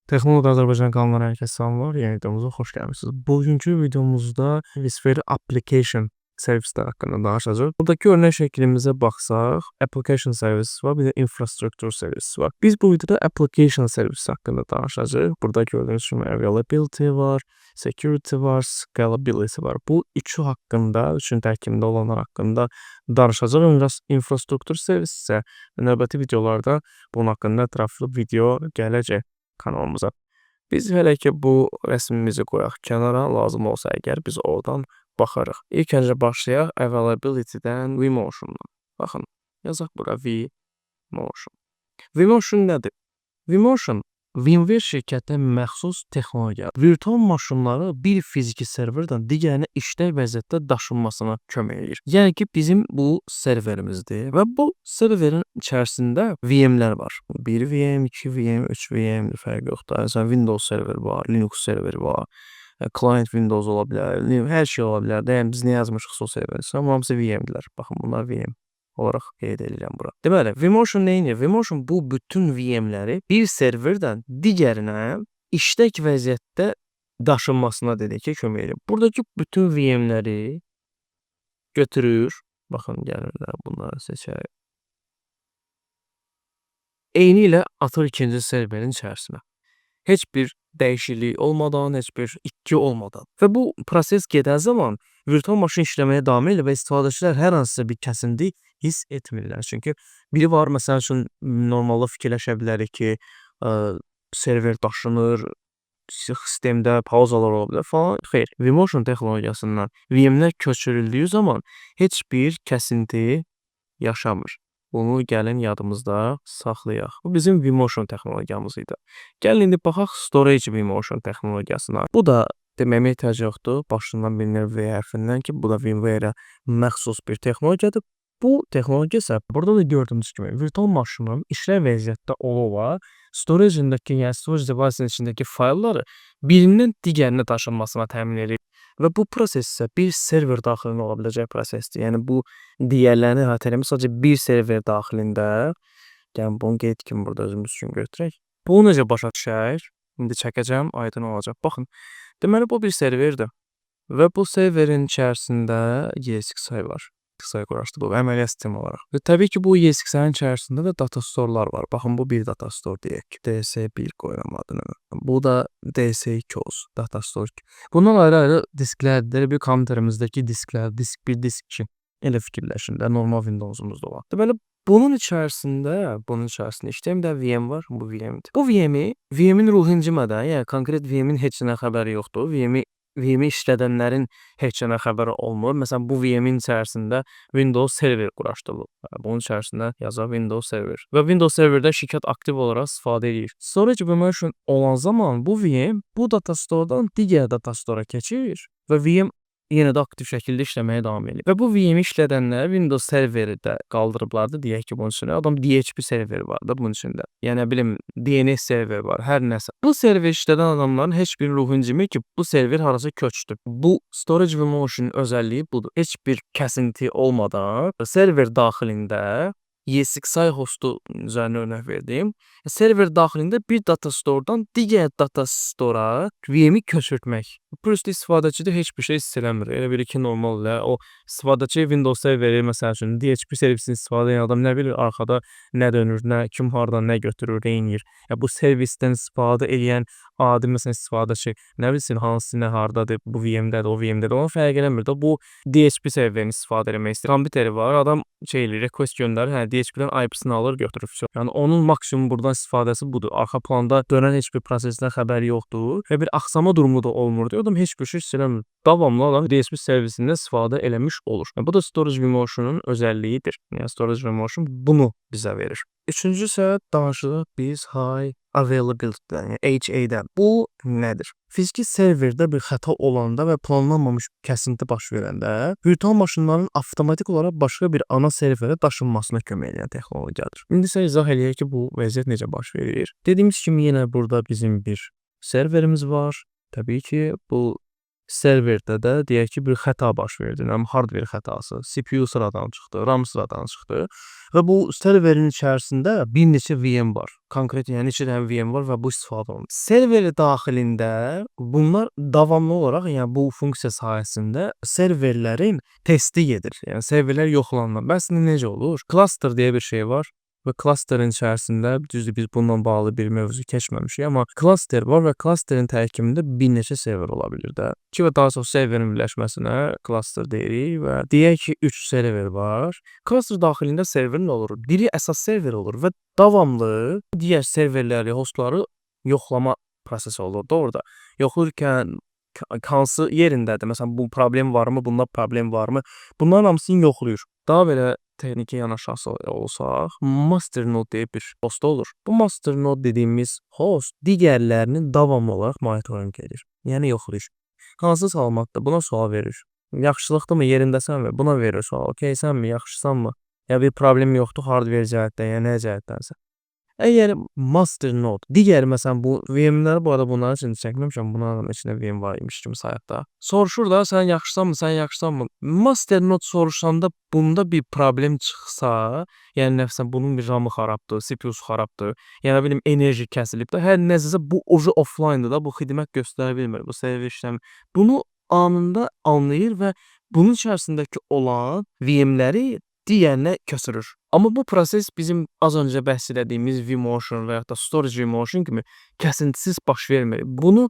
Texnoloji Azərbaycan kanalına hər kəsə salamlar. Yeni videomuza xoş gəlmisiniz. Bugünkü videomuzda vSphere Application servislər haqqında danışacağıq. Buradakı örnək şəklimizə baxsaq, Application servisi var, bir də Infrastructure servisi var. Biz bu videoda Application servisi haqqında danışacağıq. Burada gördüyünüz kimi Availability var, Security var, Scalability var. Bu üçü haqqında, üçün tərkibində olanlar haqqında danışacağıq. Infrastructure servisi isə növbəti videolarda bunun haqqında ətraflı video gələcək kanalımıza. Biz hələ ki bu rəsmimizi qoyaq kənara, lazım olsa əgər biz oradan baxarıq. İlk öncə başlayaq Availability-dən vMotion-dan. Baxın, yazaq bura vMotion. vMotion nədir? vMotion VMware şirkətinə məxsus texnologiyadır. Virtual maşınları bir fiziki serverdən digərinə işlək vəziyyətdə daşınmasına kömək edir. Yəni ki, bizim bu serverimizdir və bu serverin içərisində VM-lər var. 1 VM, 2 VM, 3 VM fərqi yoxdur. Məsələn, Windows serveri var, Linux serveri var, client Windows ola bilər, hər şey ola bilər. Yəni biz nə yazmışıqsa o serverin, amma hamısı VM-dilər. Baxın, bunlar VM olaraq qeyd edirəm bura. Deməli, vMotion nə edir? vMotion bu bütün VM-ləri bir serverdən digərinə işlək vəziyyətdə daşınmasına dedik ki, kömək edir. Buradakı bütün VM-ləri götürür. Baxın, gəlirlər, bunları seçək. Eyni ilə atır ikinci serverin içərisinə. Heç bir dəyişiklik olmadan, heç bir itki olmadan. Və bu proses gedən zaman virtual maşın işləməyə davam edir və istifadəçilər hər hansısa bir kəsinti hiss etmirlər. Çünki biri var, məsəl üçün, normalda fikirləşə bilərik ki, server daşınır, sistemdə pauzalar ola bilər falan. Xeyr, vMotion texnologiyasından VM-lər köçürüldüyü zaman heç bir kəsinti yaşamır. Bunu gəlin yadımızda saxlayaq. Bu bizim vMotion texnologiyamız idi. Gəlin indi baxaq Storage vMotion texnologiyasına. Bu da deməyimə ehtiyac yoxdur. Başından bilinir V hərfindən ki, bu da VMware-ə məxsus bir texnologiyadır. Bu texnologiya isə burada da gördüyünüz kimi virtual maşının işlək vəziyyətdə ola storage-indəki, yəni storage device-nin içindəki faylları birindən digərinə daşınmasına təmin edir. Və bu proses isə bir server daxilində ola biləcək prosesdir. Yəni bu digərlərini əhatə eləmir, sadəcə bir server daxilində. Yəni bunu qeyd kimi burada özümüz üçün götürək. Bunu necə başa düşək? İndi çəkəcəm, aydın olacaq. Baxın, deməli bu bir serverdir və bu serverin içərisində ESXi var. ESXi quraşdırılıb əməliyyat sistemi olaraq. Və təbii ki, bu ESXi-nin içərisində də data storelar var. Baxın, bu bir data store deyək. DS1 qoyuram adını. Bu da DS2 olsun, data store. Bundan ayrı-ayrı disklərdir. Bir kompüterimizdəki disklər, disk 1, disk 2. Elə fikirləşin də, normal Windows-umuzda olan. Deməli, bunun içərisində işləyən də VM var, bu VM-dir. Bu VM-in ruhu incimədən, yəni konkret VM-in heç nə xəbəri yoxdur. VM-i işlədənlərin heç nə xəbəri olmur. Məsələn, bu VM-in içərisində Windows server quraşdırılıb. Bunun içərisində yazaq Windows server. Və Windows serverdə şirkət aktiv olaraq istifadə edir. Storage vMotion olan zaman bu VM bu data storedan digər data store-a keçir və VM yenə də aktiv şəkildə işləməyə davam edir. Və bu VM-i işlədənlər Windows serveri də qaldırıblardı, deyək ki, bunun içində. Adam DHP serveri var da bunun içində. Yəni, bilim, DNS serveri var, hər nəsə. Bu server işlədən adamların heç bir ruhu incimir ki, bu server harasa köçdü. Bu Storage vMotion özəlliyi budur. Heç bir kəsinti olmadan server daxilində ESXi hostu üzərinə örnək verdim. Server daxilində bir data storedan digər data store-a VM-i köçürtmək. Prosta istifadəçidə heç bir şey hiss eləmir. Elə bilir ki, normal ilə o istifadəçi Windows serveri, məsəl üçün, DHP servisini istifadə edən adam nə bilir, arxada nə dönür, nə kim hardan nə götürür, reynir. Bu servisdən istifadə edən adi, məsələn, istifadəçi nə bilsin, hansı nə hardadır, bu VM-dədir, o VM-dədir, ona fərq eləmir də. Bu DHP serverini istifadə eləmək istəyir. Kompüteri var, adam request göndərir, DHP-dən IP-sini alır, götürür. Yəni onun maksimum buradan istifadəsi budur. Arxa planda dönən heç bir prosesdən xəbəri yoxdur və bir axsama durumu da olmur deyə adam heç bir şey hiss eləmir. Davamlı adam DHP servisindən istifadə eləmiş olur. Bu da Storage vMotion-un özəlliyidir. Yəni Storage vMotion bunu bizə verir. Üçüncü isə danışırıq biz High Availability-dən, yəni HA-dən. Bu nədir? Fiziki serverdə bir xəta olanda və planlanmamış kəsinti baş verəndə virtual maşınların avtomatik olaraq başqa bir ana serverə daşınmasına kömək edən texnologiyadır. İndi isə izah eləyək ki, bu vəziyyət necə baş verir. Dediyimiz kimi yenə burada bizim bir serverimiz var. Təbii ki, bu serverdə də deyək ki, bir xəta baş verdi. Yəni hardware xətası, CPU sıradan çıxdı, RAM sıradan çıxdı və bu serverin içərisində bir neçə VM var. Konkret yəni neçə dənə VM var və bu istifadə olunur. Server daxilində bunlar davamlı olaraq, yəni bu funksiya sayəsində serverlərin testi gedir. Yəni serverlər yoxlanılır. Bəs necə olur? Cluster deyə bir şey var. Və klasterin içərisində, düzdür biz bununla bağlı bir mövzu keçməmişik, amma klaster var və klasterin tərkibində bir neçə server ola bilir də. 2 və daha çox serverin birləşməsinə klaster deyirik və deyək ki, 3 server var. Klaster daxilində server nə olur? Biri əsas server olur və davamlı digər serverləri, hostları yoxlama prosesi olur da orada. Yoxlayırkən hansı yerindədir? Məsələn, bu problem varmı, bunda problem varmı? Bunların hamısını yoxlayır. Daha belə texniki yanaşaq olsaq, master node deyə bir host olur. Bu master node dediyimiz host digərlərini davamlı olaraq monitoring edir. Yəni yoxlayır. Hansı salamatdır? Buna sual verir. Yaxşılıqdırmı, yerindəsənmi? Buna verir sual. Okeysənmi, yaxşısanmı? Ya bir problem yoxdur hardware cəhətdən, ya nə cəhətdənsə. Əgər master node, digər məsələn bu VM-ləri bu arada bunların içində çəkməmişəm. Bunların içində VM var imiş kimi sayaq da. Soruşur da sən yaxşısanmı, sən yaxşısanmı? Master node soruşanda bunda bir problem çıxsa, yəni nəfsən bunun bir RAM-ı xarabdır, CPU-su xarabdır, yəni nə bilim enerji kəsilib də, hər nəzəsə bu oje offline-dır da, bu xidmət göstərə bilmir, bu server işləmir. Bunu anında anlayır və bunun içərisindəki olan VM-ləri digərinə köçürür. Amma bu proses bizim az öncə bəhs etdiyimiz vMotion və ya da storage vMotion kimi kəsintisiz baş vermir. Bunu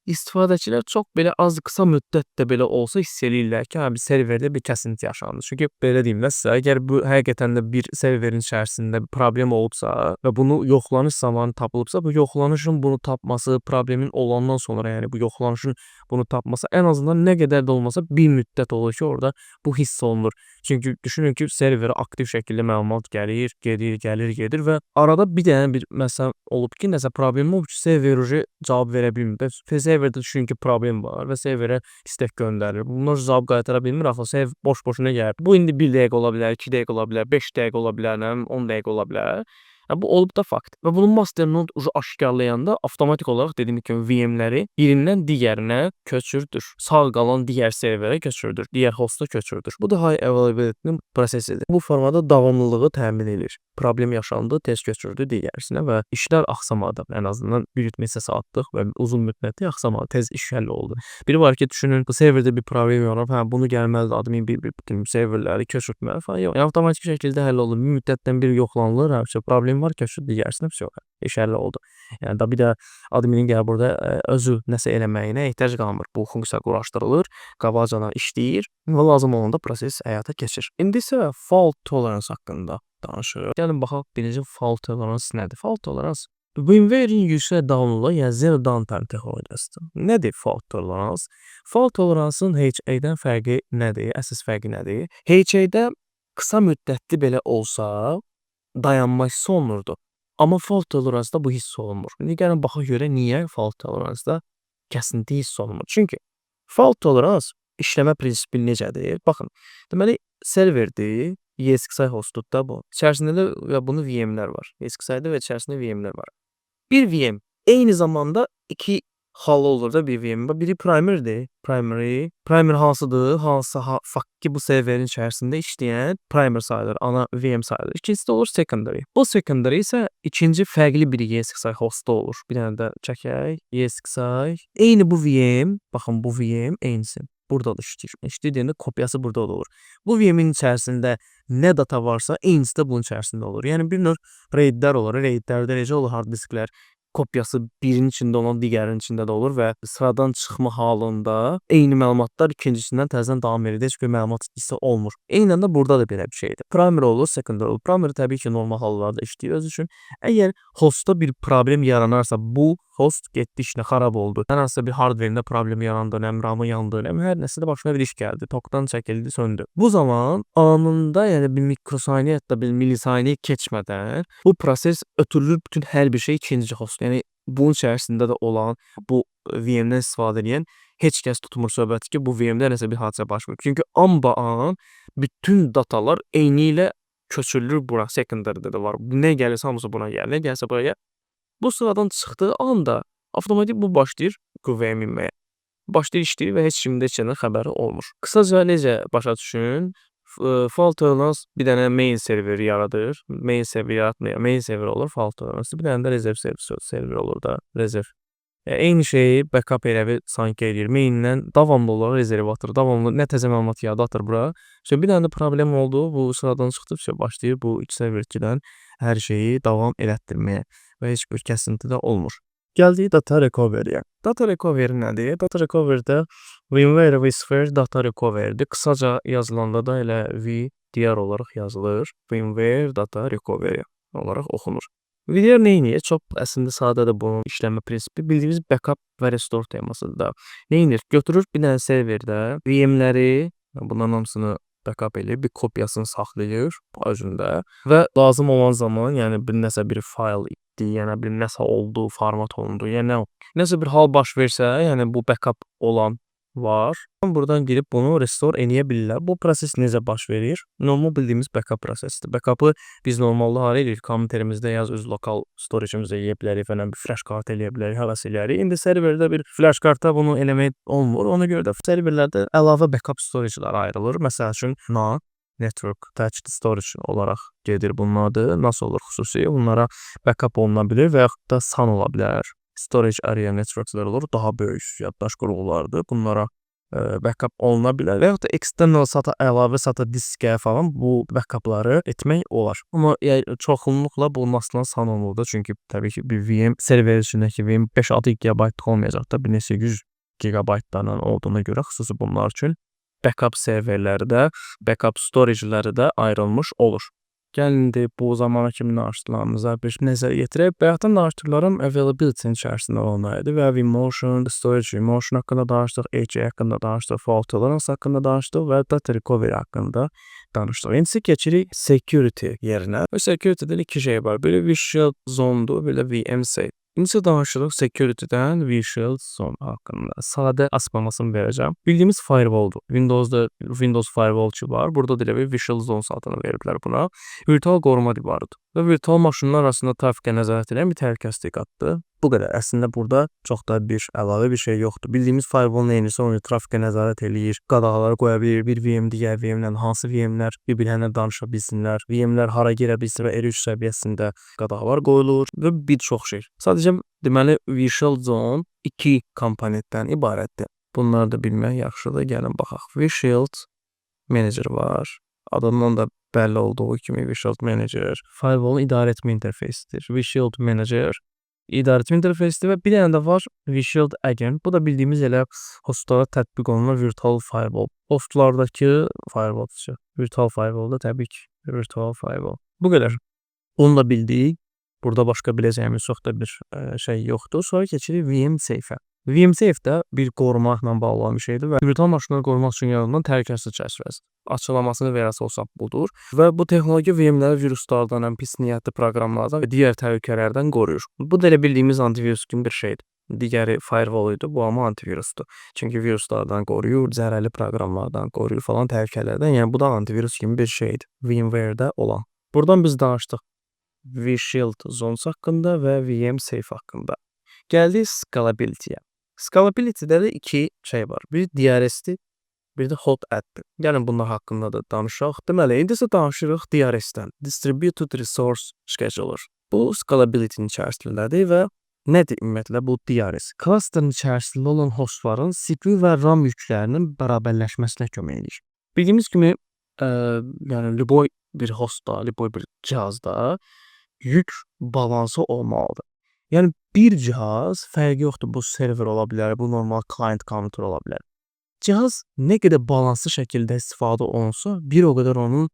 istifadəçilər çox belə az qısa müddətdə belə olsa hiss eləyirlər ki, bir serverdə bir kəsinti yaşandı. Çünki belə deyim də sizə, əgər bu həqiqətən də bir serverin içərisində bir problem olubsa və bunu yoxlanış zamanı tapılıbsa, bu yoxlanışın bunu tapması, problemin olandan sonra, yəni bu yoxlanışın bunu tapması ən azından nə qədər də olmasa bir müddət olur ki, orada bu hiss olunur. Çünki düşünün ki, serverə aktiv şəkildə məlumat gəlir, gedir və arada bir dənə bir məsələ olub ki, nəsə problem olub ki, server cavab verə bilmir. Serverdə düşünün ki, problem var və serverə istek göndərir. Bunlar cavab qaytara bilmir, axı server boş-boşuna gəlir. Bu indi 1 dəqiqə ola bilər, 2 dəqiqə ola bilər, 5 dəqiqə ola bilər, 10 dəqiqə ola bilər. Bu olub da fakt. Və bunun master node aşkarlayanda avtomatik olaraq dediyim kimi VM-ləri birindən digərinə köçürdür. Sağ qalan digər serverə köçürdür, digər hosta köçürdür. Bu da high availability-nin prosesidir. Bu formada davamlılığı təmin edir. Problem yaşandı, tez köçürdü digərisinə və işlər axsamadı. Ən azından bir neçə saatlıq və uzun müddətli axsamadı, tez iş həll oldu. Biri var ki, düşünün bu serverdə bir problem yaranıb, bunu gəlməlidir, admin bütün serverləri köçürtməli falan. Yox, avtomatik şəkildə həll olunur. Bir müddətdən bir yoxlanılır, problem var, köçür digərisinə, iş həll oldu. Yəni da bir də adminin gəlir burada özü nəsə eləməyinə ehtiyac qalmır. Bu funksiya quraşdırılır, qabaqcadan işləyir və lazım olanda proses həyata keçir. İndi isə fault tolerance haqqında danışırıq. Gəlin baxaq birinci fault tolerance nədir? Fault tolerance VMware-in yüksək davamlılığı, yəni zero downtime texnologiyasıdır. Nədir fault tolerance? Fault tolerance-ın HA-dən fərqi nədir? Əsas fərqi nədir? HA-də qısa müddətli belə olsa dayanma hissi olunurdu. Amma fault tolerance-da bu hiss olunmur. İndi gəlin baxaq görə niyə fault tolerance-da kəsinti hiss olunmur? Çünki fault tolerance işləmə prinsipi necədir? Baxın, deməli serverdir, ESXi hostdur da bu. İçərisində də bunun VM-lər var. ESXi-də və içərisində VM-lər var. Bir VM eyni zamanda iki halı olur da bir VM. Biri primerdir. Primer hansıdır? Hansı fakt ki bu serverin içərisində işləyən primer sayılır, ana VM sayılır. İkincisi də olur secondary. Bu secondary isə ikinci fərqli bir ESXi hostda olur. Bir dənə də çəkək. ESXi. Eyni bu VM, baxın bu VM eynisi. Burada da işləyir. İşlədiyində kopyası burada da olur. Bu VM-in içərisində nə data varsa eynisi də bunun içərisində olur. Yəni bir növ RAID-lər olur. RAID-lərdə necə olur hard disklər? Kopyası birinin içində olan digərinin içində də olur və sıradan çıxma halında eyni məlumatlar ikincisindən təzədən davam edir. Heç bir məlumat hissə olmur. Eynən də burada da belə bir şeydir. Primary olur, secondary olur. Primary təbii ki, normal hallarda işləyir öz üçün. Əgər hostda bir problem yaranarsa, bu host getdi işlə xarab oldu. Hər hansısa bir hardverində problem yarandı, həm RAM-ı yandı, həm hər nəsə də başına bir iş gəldi. Tokdan çəkildi, söndü. Bu zaman anında, yəni bir mikrosaniyə, hətta bir milisaniyə keçmədən bu proses ötürülür bütün hər bir şey ikinci host. Yəni bunun içərisində də olan bu VM-dən istifadə edən heç kəs tutmur söhbəti ki, bu VM-də nəsə bir hadisə baş verir. Çünki an bütün datalar eyni ilə köçürülür bura. Secondary-də də var. Nə gəlirsə hamısı buna gəlir. Nə gəlirsə buraya. Bu sıradan çıxdığı anda avtomatik bu başlayır qüvvəyə minməyə. başlayır işləyir və heç kimin də heç nədən xəbəri olmur. Qısaca necə başa düşün? Fault tolerance bir dənə main server yaradır. Main server yaratmır. Main server olur fault tolerance. Bir dənə də rezerv server olur da. Rezerv. Eyni şeyi backup elə sanki eləyir. Maindən davamlı olaraq rezerv atır. Davamlı nə təzə məlumat yada atır bura. Bir dənə də problem oldu. Bu sıradan çıxdı. Başlayır bu iç serverçidən hər şeyi davam elətdirməyə və heç bir kəsinti də olmur. Gəldik data recovery-yə. Data recovery nədir? Data recovery-də VMware vSphere data recovery-dir. Qısaca yazılanda da elə VDR olaraq yazılır. VMware data recovery olaraq oxunur. VDR nə edir? Çox əslində sadədir bunun işləmə prinsipi. Bildiyimiz backup və restore temasıdır. Nə edir? Götürür bir dənə serverdə VMləri, bunların hamısını backup eləyir, bir kopyasını saxlayır özündə və lazım olan zaman, yəni bir nəsə bir fayl itdi, yəni bir nəsə oldu, format olundu, yəni nəsə bir hal baş versə, yəni bu backup olan var. Buradan girib bunu restore eləyə bilirlər. Bu proses necə baş verir? Normal bildiyimiz backup prosesidir. Backup'ı biz normalda hara eləyirik? Komenterimizdə yaz öz lokal storage'ımıza eləyə bilərik, falan bir flash kart eləyə bilərik, həvəs eləyirik. İndi serverdə bir flash kartda bunu eləmək olmur. Ona görə də serverlərdə əlavə backup storage'lar ayrılır. Məsəl üçün NAS, Network Attached Storage olaraq gedir bunun adı. NAS olur xüsusi. Bunlara backup oluna bilir və yaxud da SAN ola bilər. Storage area networklər olur, daha böyük yaddaş qurğulardır. Bunlara backup oluna bilər və yaxud da external SATA, əlavə SATA diskə falan bu backupları etmək olar. Amma çoxunluqla bu NAS-dan SAN olmalıdır. Çünki təbii ki bir VM server içindəki VM 5-6 GB olmayacaq da, bir neçə 100 GB-larla olduğuna görə xüsusi bunlar üçün backup serverləri də, backup storage'ləri də ayrılmış olur. Gəlin bu zamana kimi danışdıqlarımıza bir nəzər yetirək. Bayaqdan danışdıqlarım availability-nin içərisində olanlardı və vMotion, storage vMotion haqqında danışdıq, HA haqqında danışdıq, fault tolerance haqqında danışdıq və data recovery haqqında danışdıq. İndi keçirik security yerinə. Və security-dən iki şey var. Biri vShield Zone-dur, bir də vMsafe. İndi danışırıq security-dən vShield Zone haqqında. Sadə açıqlamasını verəcəm. Bildiyimiz firewall-dur. Windows'da Windows Firewall ki var. Burada da vShield Zone adını veriblər buna. Virtual qoruma divarıdır. Və virtual maşınlar arasında trafikə nəzarət edən bir təhlükəsizlikdir. Bu qədər. Əslində burada çox da bir əlavə bir şey yoxdur. Bildiyimiz firewall nə edirsə onu trafikə nəzarət eləyir. Qadağaları qoya bilir. Bir VM digər VM-lə hansı VM-lər bir-birlərinə danışa bilsinlər. VM-lər hara girə bilsin və R3 səviyyəsində qadağalar qoyulur və bir çox şey. Sadəcə deməli vShield Zone 2 komponentdən ibarətdir. Bunları da bilmək yaxşıdır. Gəlin baxaq. vShield Manager var. Adından da bəlli olduğu kimi vShield Manager firewall idarə etmə interfeysidir. vShield Manager idarə etmə interfeysidir və bir dənə də var vShield Agent. Bu da bildiyimiz elə hostlara tətbiq olunan virtual firewall. Hostlardakı firewall. Virtual firewall da təbii ki virtual firewall. Bu qədər. Onu da bildik. Burada başqa biləcəyimiz çox da bir şey yoxdur. Sonra keçirik vMsafe-ə. vMsafe də bir qorumaqla bağlı olan bir şeydir və virtual maşınları qorumaq üçün yaradılan təhlükəsizlik çərçivəsidir. Açıqlamasını verəsi olsaq budur. Və bu texnologiya VM-ləri viruslardan, pis niyyətli proqramlardan və digər təhlükələrdən qoruyur. Bu da elə bildiyimiz antivirus kimi bir şeydir. Digəri firewall idi, bu amma antivirusdur. Çünki viruslardan qoruyur, zərərli proqramlardan qoruyur falan təhlükələrdən. Yəni bu da antivirus kimi bir şeydir. VMware-də olan. Buradan biz danışdıq vShield Zones haqqında və vMsafe haqqında. Gəldik scalability-yə. Scalability-də də iki şey var. Bir DRS-dir, bir də hot add-dir. Gəlin bunlar haqqında da danışaq. Deməli, indi isə danışırıq DRS-dən. Distributed Resource Scheduler. Bu scalability-nin içərisindədir və nədir ümumiyyətlə bu DRS? Cluster-ın içərisində olan hostların CPU və RAM yüklərinin bərabərləşməsinə kömək edir. Bildiyimiz kimi, yəni любой bir hostda, любой bir cihazda yük balansı olmalıdır. Yəni bir cihaz, fərqi yoxdur, bu server ola bilər, bu normal client counter ola bilər. Cihaz nə qədər balanslı şəkildə istifadə olunsa, bir o qədər onun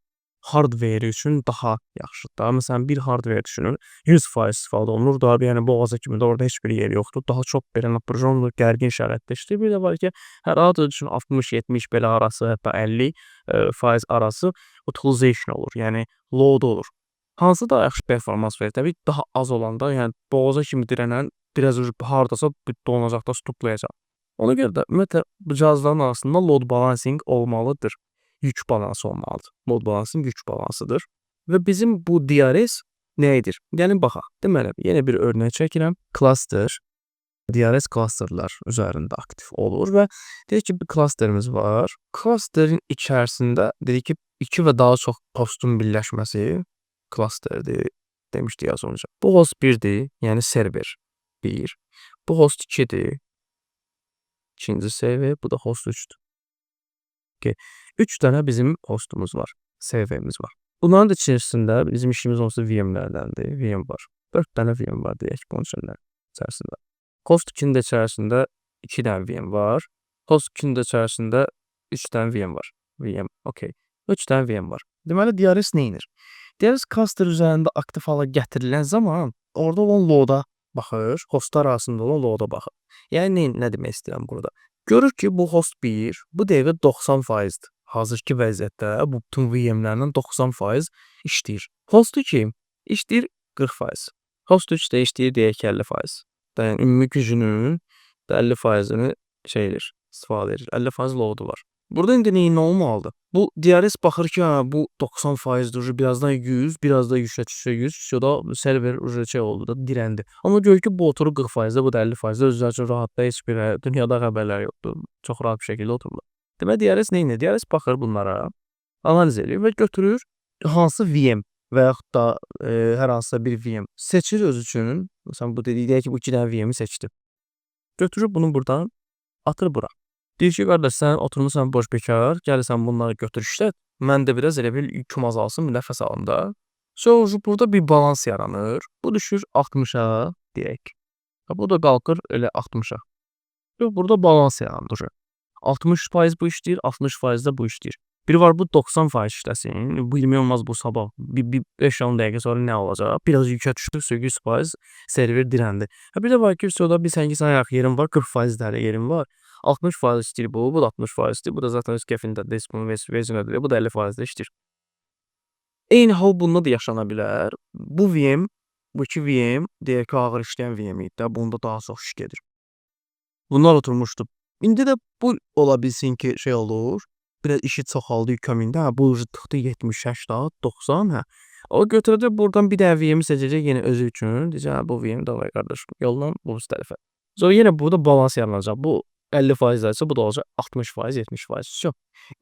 hardware üçün daha yaxşıdır. Məsələn, bir hardware düşünün, 100% istifadə olunur, daha bir yəni boğaza kimi də orada heç bir yer yoxdur. Daha çox belə naprojenli, gərgin şəraitdə işləyir. Bir də var ki, hər adı üçün 60-70 belə arası, hətta 50% arası utilization olur, yəni load olur. Hansı daha yaxşı performans verir? Təbii daha az olanda, yəni boğaza kimi dirənən biraz hardasa donacaqda stoplayacaq. Ona görə də ümumiyyətlə bu cihazların arasında load balancing olmalıdır. Yük balansı olmalıdır. Load balancing yük balansıdır. Və bizim bu DRS nə edir? Gəlin baxaq. Deməli, yenə bir örnək çəkirəm. Cluster DRS clusterlar üzərində aktiv olur və deyək ki, bir clusterimiz var. Clusterin içərisində dedik ki, 2 və daha çox hostun birləşməsi clusterdir demişdik az öncə. Bu host 1-dir, yəni server 1. Bu host 2-dir. İkinci server, bu da host 3-dür. Okay. 3 dənə bizim hostumuz var, serverimiz var. Bunların da içərisində bizim işimiz onsuz VM-lərdəndir. VM var. 4 dənə VM var deyək bunun içərisində. Host 2-nin də içərisində 2 dənə VM var. Host 2-nin də içərisində 3 dənə VM var. VM, okey. 3 dənə VM var. Deməli, DRS nə edir? DRS cluster üzərində aktiv hala gətirilən zaman orada olan loada baxır, hostlar arasında olan loada baxır. Yəni, nə demək istəyirəm burada? Görür ki, bu host 1, bu dəqiqə 90%-dir. Hazırki vəziyyətdə bu bütün VM-lərdən 90% işləyir. Host 2 işləyir 40%. Host 3 də işləyir deyək ki, 50%. Yəni, ümumi gücünün 50%-ni istifadə edir. 50% loadu var. Burada indi nə olmalıdır? Bu DRS baxır ki, bu 90%-dir, birazdan 100, biraz da yüksəksə 100, da server oldu da dirəndi. Amma görür ki, bu oturur 40%-də, bu da 50%-də, özləri üçün rahatda heç bir dünyada xəbərlər yoxdur. Çox rahat bir şəkildə otururlar. Demək, DRS nə edir? DRS baxır bunlara, analiz edir və götürür hansı VM və yaxud da hər hansısa bir VM seçir öz üçün. Məsələn, bu deyək ki, bu 2 dənə VM-i seçdi. Götürür bunu buradan atır bura. Deyir ki, qardaş, sən oturmuşsan boş bekar, gəlirsən bunları götür işlət. Mən də biraz elə bir yüküm azalsın, bir nəfəs alım da. Sonra burada bir balans yaranır. Bu düşür 60-a deyək. Bu da qalxır elə 60-a. Burada balans yaranır. 60% bu işləyir, 60% də bu işləyir. Biri var bu 90% işləsin. Bu bilmək olmaz bu sabah. 5-10 dəqiqə sonra nə olacaq? Biraz yükə düşdü, 100% server dirəndi. Bir də var ki, sonra bir sən ayaq yerin var, 40% də yerin var. 60% işləyir bu da 60% işləyir. Bu da zaten öz kəfindədir, bunun versiyondadır. Bu da 50% işləyir. Eyni hal bunda da yaşana bilər. Bu VM, bu 2 VM, deyək ki, ağır işləyən VM idi də, bunda daha çox iş gedir. Bunlar oturmuşdu. İndi də bu ola bilsin ki, olur. Biraz işi çoxaldı yükümündə. Bu çıxdı 70, 80, 90. O götürəcək buradan bir dənə VM-i seçəcək yenə özü üçün. Deyəcək, bu VM davay qardaşım, yoldan bu tərəfə. Sonra yenə burada balans yaranacaq. Bu 50% isə bu da olacaq 60%, 70%.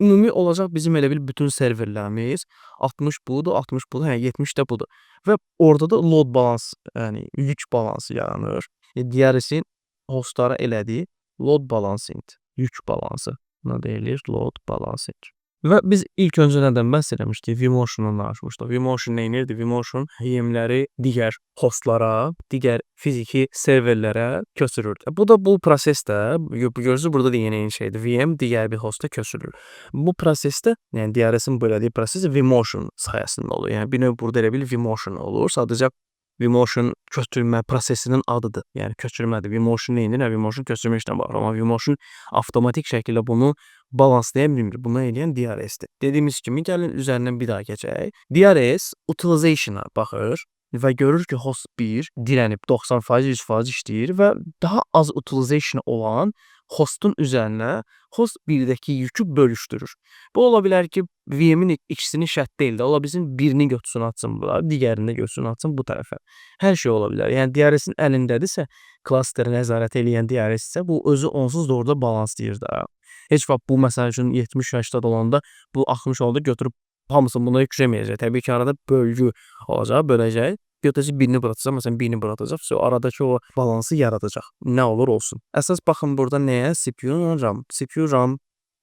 Ümumi olacaq bizim elə bil bütün serverlərimiz 60 budur, 60 budur, 70 də budur. Və orada da load balans, yəni yük balansı yaranır. DRS-in hostlara elədiyi load balancing, yük balansı. Buna deyilir load balancing. Və biz ilk öncə nədən bəhs eləmişdik? vMotion'dan danışmışdıq. vMotion nə edirdi? vMotion VM-ləri digər hostlara, digər fiziki serverlərə köçürürdü. Bu da bu prosesdə, görürsünüz burada da yenə eyni şeydir. VM digər bir hosta köçürülür. Bu prosesdə, yəni DRS-in bölədiyi proses vMotion sayəsində olur. Yəni bir növ burada elə bil vMotion olur. Sadəcə vMotion köçürmə prosesinin adıdır. Yəni köçürmədir. vMotion nə edir? vMotion köçürmə işlə bağlı. Amma vMotion avtomatik şəkildə bunu balanslaya bilmir. Bunu edən DRS-dir. Dediyimiz kimi gəlin üzərindən bir daha keçək. DRS utilization-a baxır və görür ki, host 1 dirənib 90%, 100% işləyir və daha az utilization olan hostun üzərinə host 1-dəki yükü bölüşdürür. Bu ola bilər ki, VM-in ikisini şərt deyil də, ola bilsin birini götürsün atsın bura, digərini götürsün atsın bu tərəfə. Hər şey ola bilər. Yəni DRS-in əlindədirsə, klasteri nəzarət eləyən DRS isə bu özü onsuz da orada balanslayır da. Heç vaxt bu məsəl üçün 70-80 olanda bu 60 oldu götürüb hamısını buna yükləyəcək. Təbii ki, arada bölgü olacaq, böləcək. Götürəcək birini bırakacaq, məsələn birini bırakacaq. Aradakı o balansı yaradacaq. Nə olur olsun. Əsas baxın burada nəyə? CPU, RAM. CPU, RAM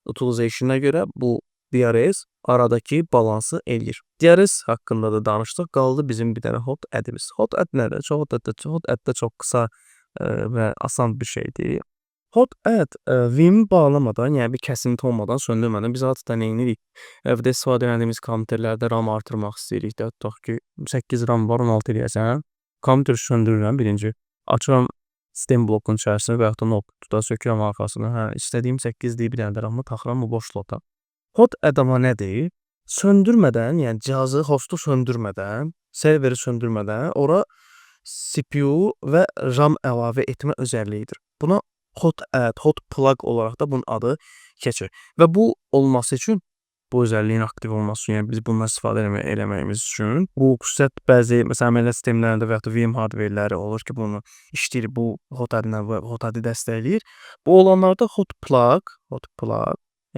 utilization-a görə bu DRS aradakı balansı eləyir. DRS haqqında da danışdıq. Qaldı bizim bir dənə hot add-imiz. Hot add nədir? Hot add də çox qısa və asan bir şeydir. Hot add VM bağlamadan, yəni bir kəsinti olmadan, söndürmədən biz adətən nə edirik? Evdə istifadə etdiyimiz kompüterlərdə RAM artırmaq istəyirik də, tutaq ki, 8 RAM var, 16 eləyəsən. Kompüteri söndürürəm birinci. Açıram sistem blokun içərisində və yaxud da notebookda sökürəm arxasını. İstədiyim 8-dir, bir dənə də RAM-ı taxıram bu boş slota. Hot add amma nədir? Söndürmədən, yəni cihazı, hostu söndürmədən, serveri söndürmədən ora CPU və RAM əlavə etmə özəlliyidir. Buna hot add, hot plug olaraq da bunun adı keçir. Və bu olması üçün bu özəlliyin aktiv olması üçün, yəni biz bundan istifadə eləməyimiz üçün bu xüsusiyyət bəzi məsələn əməliyyat sistemlərində və ya da VM hardverləri olur ki, bunu işləyir, bu hot adla və hot adı dəstəkləyir. Bu olanlarda hot plug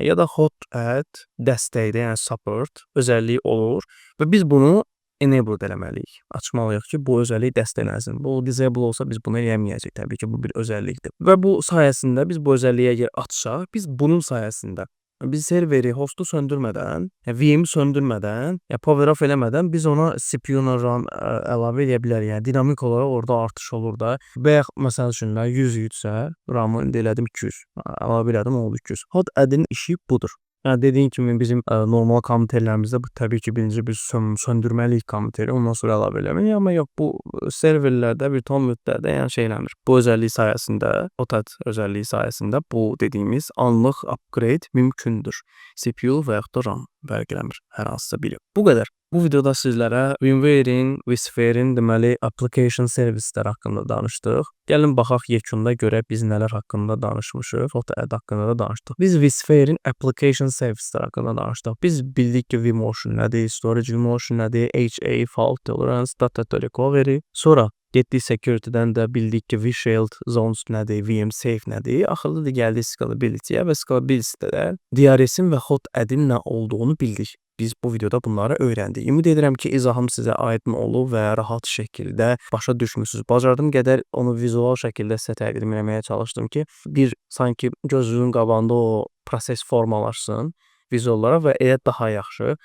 ya da hot add dəstəkdə, yəni support özəlliyi olur və biz bunu enabled eləməliyik. Açmalıyıq ki, bu özəllik dəstəklənsin. Bu disable olsa biz bunu eləməyəcəyik. Təbii ki, bu bir özəllikdir. Və bu sayəsində biz bu özəlliyi əgər açsaq, biz bunun sayəsində biz serveri, hostu söndürmədən, VM-i söndürmədən, power off eləmədən biz ona CPU-na RAM əlavə edə bilərik. Yəni dinamik olaraq orada artış olur da. Bayaq məsəl üçün 100 idsə, RAM-ı indi elədim 200. Əlavə elədim oldu 200. Hot add-in işi budur. Yəni dediyim kimi bizim normal kommiterlərimizdə bu təbii ki, birinci biz söndürməliyik kommiteri, ondan sonra əlavə eləməliyik. Amma yox, bu serverlərdə virtual müddətdə yəni şey eləmir. Bu özəllik sayəsində, hot add özəlliyi sayəsində bu dediyimiz anlıq upgrade mümkündür. CPU və yaxud da RAM fərq eləmir, hər hansısa biri. Bu qədər. Bu videoda sizlərə VMware-in, vSphere-in deməli application servicelər haqqında danışdıq. Gəlin baxaq yekunda görək biz nələr haqqında danışmışıq, hot add haqqında da danışdıq. Biz vSphere-in application servicelər haqqında danışdıq. Biz bildik ki, vMotion nədir, storage vMotion nədir, HA fault tolerance, data recovery. Sonra getdik security-dən də bildik ki, vShield zones nədir, vMsafe nədir. Axırda da gəldik scalability-yə və scalability-də də DRS-in və hot add-in nə olduğunu bildik. Biz bu videoda bunları öyrəndik. Ümid edirəm ki, izahım sizə aydın olub və rahat şəkildə başa düşmüsünüz. Bacardığım qədər onu vizual şəkildə sizə təqdim etməyə çalışdım ki, bir sanki gözünüzün qabağında o proses formalaşsın vizuallara və elə daha yaxşı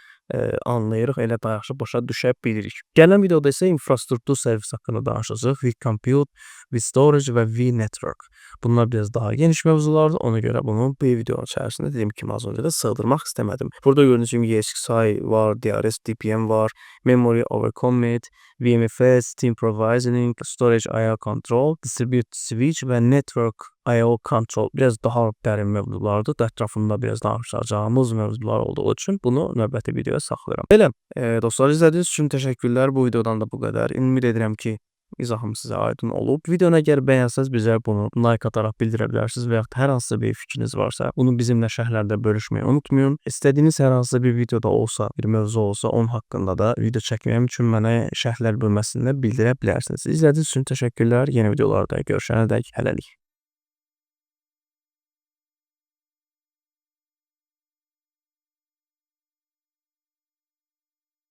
anlayırıq, elə daha yaxşı başa düşə bilirik. Gələn videoda isə infrastruktur servis haqqında danışacağıq. vCompute, vStorage və vNetwork. Bunlar biraz daha geniş mövzulardır. Ona görə bunu bu videonun içərisində dediyim kimi az öncə də sığdırmaq istəmədim. Burada gördüyünüz kimi ESXi var, DRS, DPM var, Memory over Commit, VMFS, Team Provisioning, Storage IO Control, Distributed Switch və Network IO Control biraz daha dərin mövzulardır. Ətrafında biraz danışacağımız mövzular olduğu üçün bunu növbəti videoya saxlayıram. Belə, dostlar izlədiyiniz üçün təşəkkürlər. Bu videodan da bu qədər. Ümid edirəm ki, izahım sizə aydın olub. Videonu əgər bəyənsəz bizə bunu like ataraq bildirə bilərsiniz və yaxud hər hansısa bir fikriniz varsa, bunu bizimlə şərhlərdə bölüşməyi unutmayın. İstədiyiniz hər hansısa bir videoda olsa, bir mövzu olsa, onun haqqında da video çəkməyim üçün mənə şərhlər bölməsində bildirə bilərsiniz. İzlədiyiniz üçün təşəkkürlər. Yeni videolarda görüşənədək hələlik.